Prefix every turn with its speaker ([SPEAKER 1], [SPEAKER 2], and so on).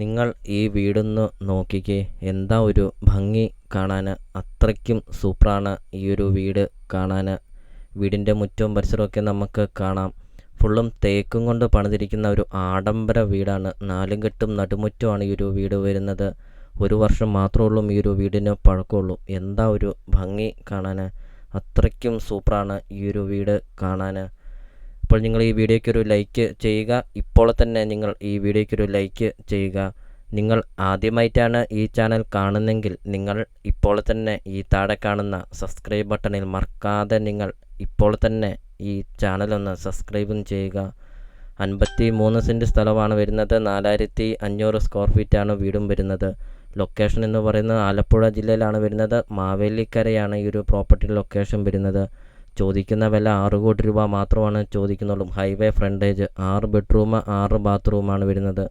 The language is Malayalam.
[SPEAKER 1] നിങ്ങൾ ഈ വീടൊന്ന് നോക്കിക്കേ, എന്താ ഒരു ഭംഗി കാണാൻ. അത്രയ്ക്കും സൂപ്പറാണ് ഈ ഒരു വീട് കാണാൻ. വീടിൻ്റെ മുറ്റവും പരിസരമൊക്കെ നമുക്ക് കാണാം. ഫുള്ളും തേക്കും കൊണ്ട് പണിതിരിക്കുന്ന ഒരു ആഡംബര വീടാണ്. 4 കെട്ടും നടുമുറ്റമാണ് ഈ ഒരു വീട് വരുന്നത്. 1 വർഷം മാത്രമേ ഉള്ളൂ ഈ ഒരു വീടിന് പഴക്കമുള്ളൂ. എന്താ ഒരു ഭംഗി കാണാൻ. അത്രയ്ക്കും സൂപ്പറാണ് ഈ ഒരു വീട് കാണാൻ. അപ്പോൾ നിങ്ങൾ ഈ വീഡിയോയ്ക്ക് ഒരു ലൈക്ക് ചെയ്യുക. ഇപ്പോൾ തന്നെ നിങ്ങൾ ഈ വീഡിയോയ്ക്ക് ഒരു ലൈക്ക് ചെയ്യുക. നിങ്ങൾ ആദ്യമായിട്ടാണ് ഈ ചാനൽ കാണുന്നതെങ്കിൽ നിങ്ങൾ ഇപ്പോൾ തന്നെ ഈ താഴെ കാണുന്ന സബ്സ്ക്രൈബ് ബട്ടണിൽ മറക്കാതെ നിങ്ങൾ ഇപ്പോൾ തന്നെ ഈ ചാനലൊന്ന് സബ്സ്ക്രൈബും ചെയ്യുക. 53 സെൻറ്റ് സ്ഥലമാണ് വരുന്നത്. 4500 സ്ക്വയർ ഫീറ്റാണ് വീടും വരുന്നത്. ലൊക്കേഷൻ എന്ന് പറയുന്നത് ആലപ്പുഴ ജില്ലയിലാണ് വരുന്നത്. മാവേലിക്കരയാണ് ഈ ഒരു പ്രോപ്പർട്ടി ലൊക്കേഷൻ വരുന്നത്. ചോദിക്കുന്ന വില 6 കോടി രൂപ മാത്രമാണ് ചോദിക്കുന്നുള്ളൂ. ഹൈവേ ഫ്രണ്ടേജ്, 6 ബെഡ്റൂം 6 ബാത്റൂമാണ് വരുന്നത്.